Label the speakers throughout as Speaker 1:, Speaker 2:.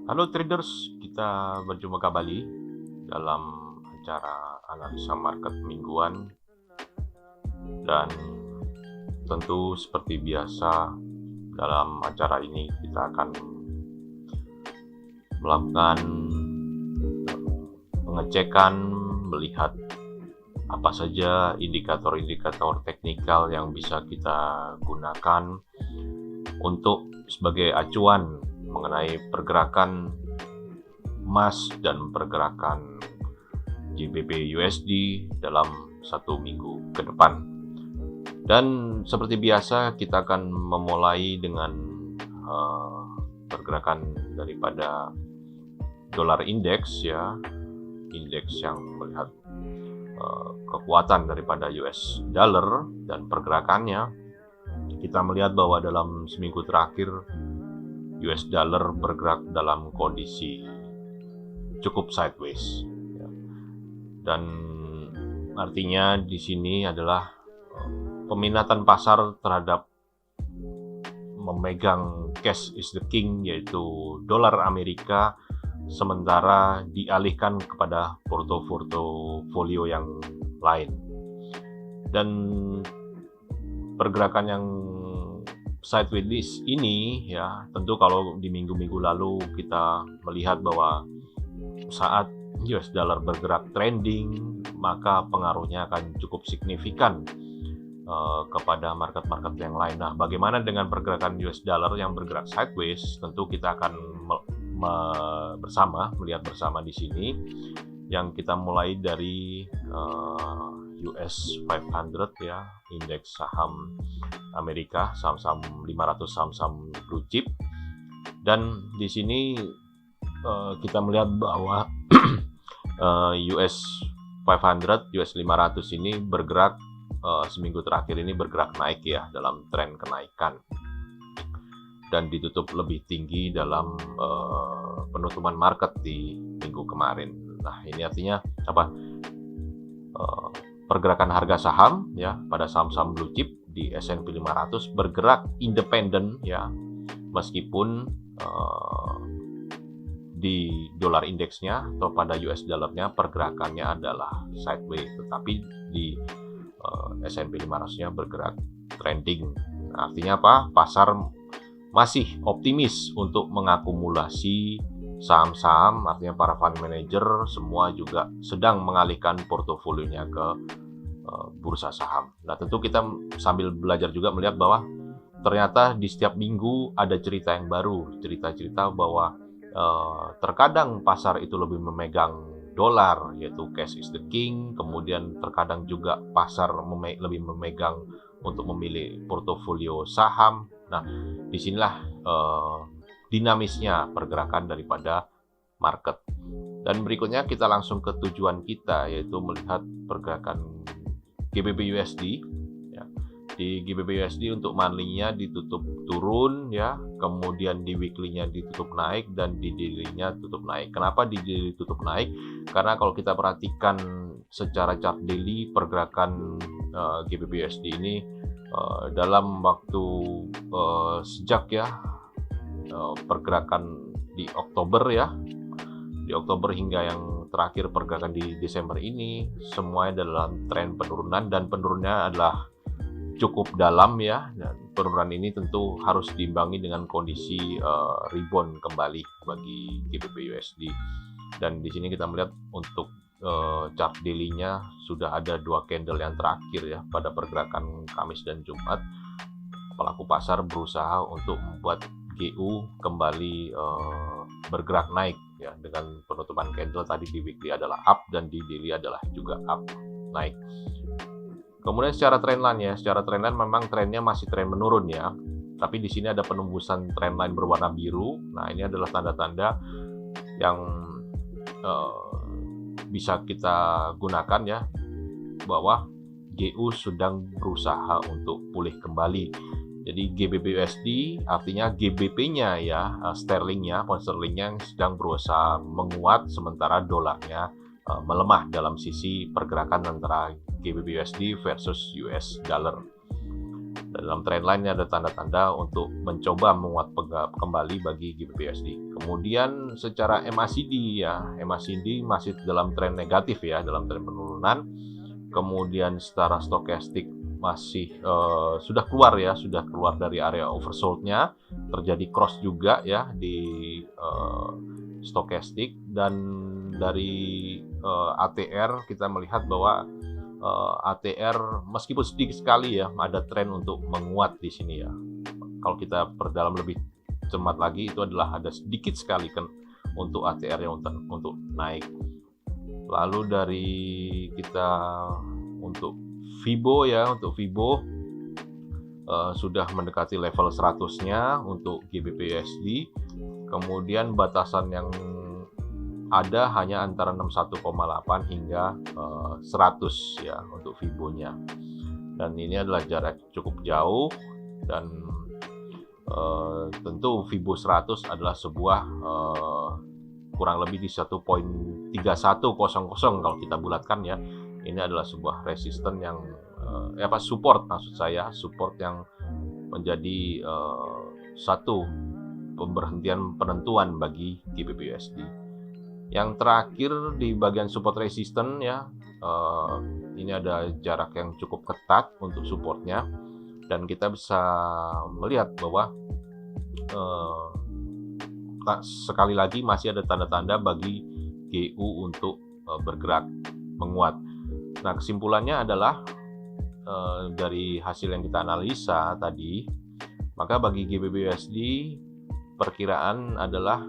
Speaker 1: Halo traders, kita berjumpa kembali dalam acara analisa market mingguan, dan tentu seperti biasa dalam acara ini kita akan melakukan pengecekan, melihat apa saja indikator-indikator teknikal yang bisa kita gunakan untuk sebagai acuan mengenai pergerakan emas dan pergerakan GBP USD dalam satu minggu ke depan. Dan seperti biasa kita akan memulai dengan pergerakan daripada dolar indeks ya, indeks yang melihat kekuatan daripada US dollar dan pergerakannya. Kita melihat bahwa dalam seminggu terakhir US dollar bergerak dalam kondisi cukup sideways, ya. Dan artinya di sini adalah peminatan pasar terhadap memegang cash is the king, yaitu dolar Amerika, sementara dialihkan kepada portofolio yang lain. Dan pergerakan yang sideways ini ya, tentu kalau di minggu-minggu lalu kita melihat bahwa saat US dollar bergerak trending, maka pengaruhnya akan cukup signifikan kepada market-market yang lain. Nah, bagaimana dengan pergerakan US dollar yang bergerak sideways? Tentu kita akan melihat bersama di sini, yang kita mulai dari US 500 ya, indeks saham Amerika, saham-saham 500 saham-saham blue chip. Dan di sini kita melihat bahwa US 500, US 500 ini bergerak seminggu terakhir ini bergerak naik ya, dalam tren kenaikan, dan ditutup lebih tinggi dalam penutupan market di minggu kemarin. Nah, ini artinya apa? Pergerakan harga saham ya pada saham-saham blue chip di S&P 500 bergerak independen ya, meskipun di dolar indeksnya atau pada US dollarnya pergerakannya adalah sideways, tetapi di S&P 500-nya bergerak trending. Nah, artinya apa? Pasar masih optimis untuk mengakumulasi saham-saham, artinya para fund manager semua juga sedang mengalihkan portofolionya ke bursa saham. Nah, tentu kita sambil belajar juga melihat bahwa ternyata di setiap minggu ada cerita yang baru, cerita-cerita bahwa terkadang pasar itu lebih memegang dolar, yaitu cash is the king, kemudian terkadang juga pasar lebih memegang untuk memilih portofolio saham. Nah, disinilah dinamisnya pergerakan daripada market. Dan berikutnya kita langsung ke tujuan kita, yaitu melihat pergerakan GBP USD ya. Di GBP USD untuk monthly-nya ditutup turun ya, kemudian di weekly-nya ditutup naik, dan di daily-nya tutup naik. Kenapa di daily tutup naik? Karena kalau kita perhatikan secara chart daily, pergerakan GBP USD ini dalam waktu sejak ya pergerakan di Oktober ya, di Oktober hingga yang terakhir pergerakan di Desember ini, semuanya dalam tren penurunan, dan penurunannya adalah cukup dalam ya. Dan penurunan ini tentu harus diimbangi dengan kondisi rebound kembali bagi GBP USD. Dan di sini kita melihat untuk chart daily-nya sudah ada dua candle yang terakhir ya pada pergerakan Kamis dan Jumat. Pelaku pasar berusaha untuk membuat GU kembali bergerak naik ya, dengan penutupan candle tadi di weekly adalah up dan di daily adalah juga up naik. Kemudian secara trendline ya, secara trendline memang trennya masih tren menurun ya, tapi di sini ada penembusan trendline berwarna biru. Nah, ini adalah tanda-tanda yang bisa kita gunakan ya, bahwa GU sedang berusaha untuk pulih kembali. Jadi GBP USD artinya GBP-nya ya, sterlingnya, pound sterlingnya sedang berusaha menguat, sementara dolarnya melemah dalam sisi pergerakan antara GBP USD versus US dollar. Dalam trendline ada tanda-tanda untuk mencoba menguat kembali bagi GBP/USD. Kemudian secara MACD ya, MACD masih dalam tren negatif ya, dalam tren penurunan. Kemudian secara stokastik masih sudah keluar dari area oversold-nya, terjadi cross juga ya di stokastik, dan dari ATR kita melihat bahwa ATR meskipun sedikit sekali ya ada tren untuk menguat di sini ya. Kalau kita perdalam lebih cermat lagi, itu adalah ada sedikit sekali kan untuk ATR yang untuk naik. Lalu dari kita untuk Fibo ya, untuk Fibo sudah mendekati level 100-nya untuk GBP/USD. Kemudian batasan yang ada hanya antara 61,8 hingga 100 ya untuk Fibonya, dan ini adalah jarak cukup jauh, dan tentu Fibo 100 adalah sebuah kurang lebih di 1.3100 kalau kita bulatkan ya. Ini adalah sebuah resisten yang support, maksud saya support yang menjadi satu pemberhentian penentuan bagi GBP/USD. Yang terakhir di bagian support resistance ya, ini ada jarak yang cukup ketat untuk supportnya, dan kita bisa melihat bahwa sekali lagi masih ada tanda-tanda bagi GU untuk bergerak menguat. Nah, kesimpulannya adalah dari hasil yang kita analisa tadi, maka bagi GBP/USD perkiraan adalah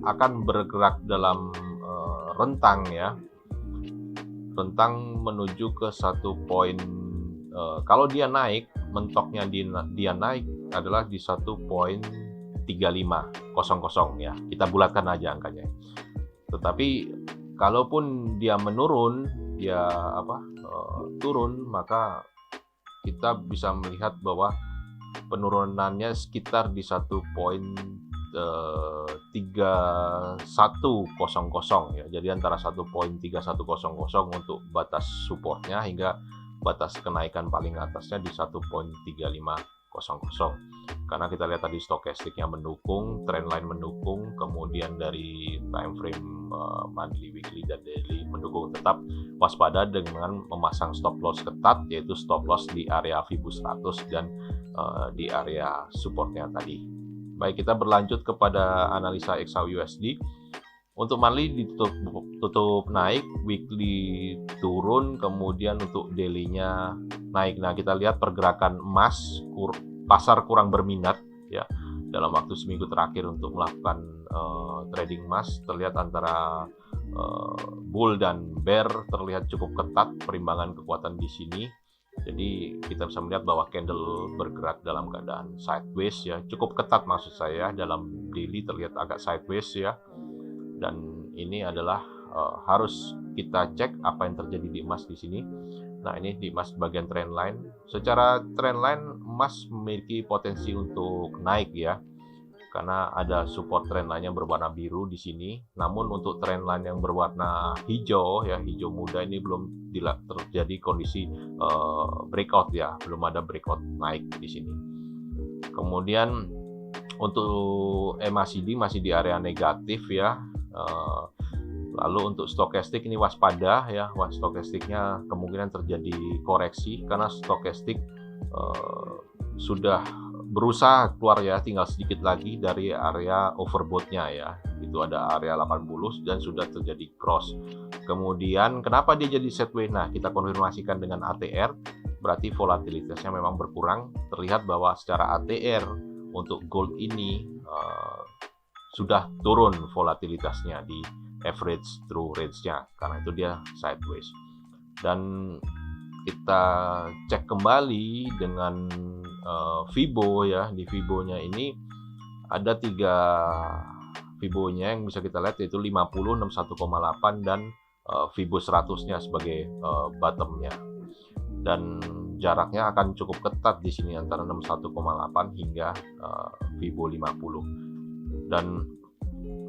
Speaker 1: akan bergerak dalam rentang ya, rentang menuju ke satu poin. Kalau dia naik, mentoknya dia naik adalah di 1.3500 ya, kita bulatkan aja angkanya. Tetapi kalaupun dia menurun, dia turun, maka kita bisa melihat bahwa penurunannya sekitar di 1.3100 ya. Jadi antara 1.3100 untuk batas supportnya hingga batas kenaikan paling atasnya di 1.3500. Karena kita lihat tadi stokastiknya mendukung, trendline mendukung, kemudian dari time frame monthly, weekly, dan daily mendukung. Tetap waspada dengan memasang stop loss ketat, yaitu stop loss di area Fibo 100 dan di area supportnya tadi. Baik, kita berlanjut kepada analisa XAU/USD. Untuk monthly ditutup naik, weekly turun, kemudian untuk daily-nya naik. Nah, kita lihat pergerakan emas, pasar kurang berminat ya dalam waktu seminggu terakhir untuk melakukan trading emas. Terlihat antara bull dan bear terlihat cukup ketat perimbangan kekuatan di sini. Jadi kita bisa melihat bahwa candle bergerak dalam keadaan sideways ya, cukup ketat maksud saya. Dalam daily terlihat agak sideways ya, dan ini adalah harus kita cek apa yang terjadi di emas di sini. Nah, ini di emas bagian trendline. Secara trendline emas memiliki potensi untuk naik ya, karena ada support trendline yang berwarna biru di sini. Namun untuk trendline yang berwarna hijau ya, hijau muda, ini belum terjadi kondisi breakout ya, belum ada breakout naik di sini. Kemudian untuk MACD masih di area negatif ya. Lalu untuk stokastik ini waspada ya, stokastiknya kemungkinan terjadi koreksi karena stokastik sudah berusaha keluar ya, tinggal sedikit lagi dari area overbought-nya ya. Itu ada area 80 dan sudah terjadi cross. Kemudian kenapa dia jadi sideways? Nah, kita konfirmasikan dengan ATR, berarti volatilitasnya memang berkurang. Terlihat bahwa secara ATR untuk gold ini sudah turun volatilitasnya di average true range-nya, karena itu dia sideways. Dan kita cek kembali dengan Fibo ya, di Fibonya ini ada 3 Fibonya yang bisa kita lihat, yaitu 50, 61,8 dan Fibo 100-nya sebagai bottomnya. Dan jaraknya akan cukup ketat di sini antara 61,8 hingga Fibo 50. Dan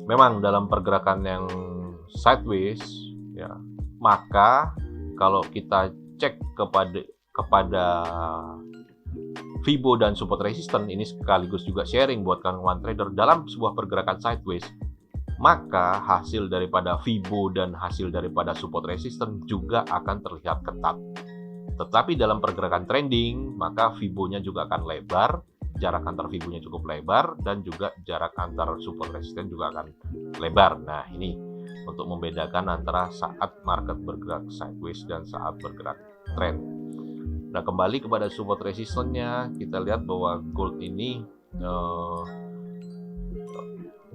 Speaker 1: memang dalam pergerakan yang sideways ya, maka kalau kita cek kepada Fibo dan support resistance ini sekaligus juga sharing buat kawan-kawan trader dalam sebuah pergerakan sideways, maka hasil daripada Fibo dan hasil daripada support resistance juga akan terlihat ketat. Tetapi dalam pergerakan trending, maka Fibonya juga akan lebar, jarak antar Fibonya cukup lebar, dan juga jarak antar support resistance juga akan lebar. Nah, ini untuk membedakan antara saat market bergerak sideways dan saat bergerak trend. Nah, kembali kepada support resistance-nya, kita lihat bahwa gold ini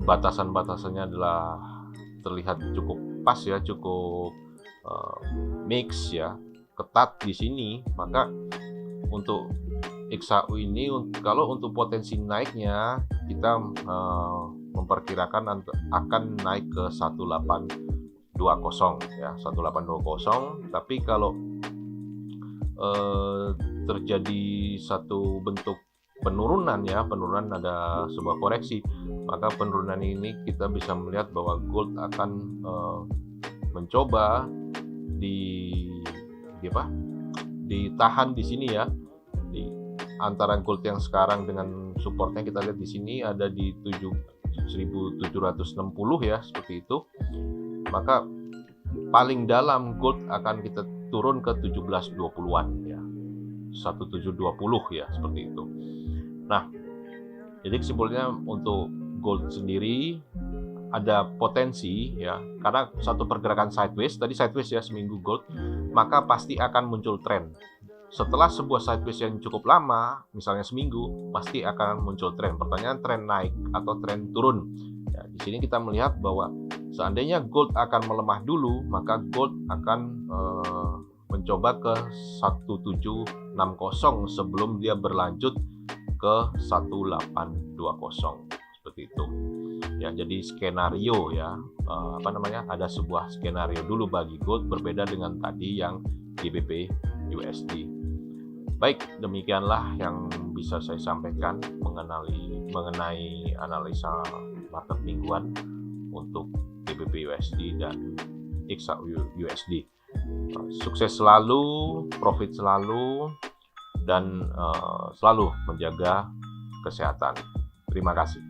Speaker 1: batasan-batasannya adalah terlihat cukup pas ya, cukup mix ya, ketat di sini. Maka untuk XAU ini, kalau untuk potensi naiknya kita memperkirakan akan naik ke 1820 ya, 1820. Tapi kalau terjadi satu bentuk penurunan ya, penurunan ada sebuah koreksi, maka penurunan ini kita bisa melihat bahwa gold akan mencoba ditahan di sini ya, di antara gold yang sekarang dengan supportnya kita lihat di sini ada di 1760 ya, seperti itu. Maka paling dalam gold akan kita turun ke 1720-an ya, 1720 ya, seperti itu. Nah, jadi kesimpulannya untuk gold sendiri ada potensi ya, karena satu pergerakan sideways, tadi sideways ya seminggu gold, maka pasti akan muncul tren. Setelah sebuah sideways yang cukup lama, misalnya seminggu, pasti akan muncul tren. Pertanyaan, tren naik atau tren turun. Ya, di sini kita melihat bahwa seandainya gold akan melemah dulu, maka gold akan mencoba ke 1760 sebelum dia berlanjut ke 1820, seperti itu. Ya, jadi skenario ya, ada sebuah skenario dulu bagi gold berbeda dengan tadi yang GBP USD. Baik, demikianlah yang bisa saya sampaikan mengenai analisa market mingguan untuk GBP USD dan XAU USD. Sukses selalu, profit selalu, dan selalu menjaga kesehatan. Terima kasih.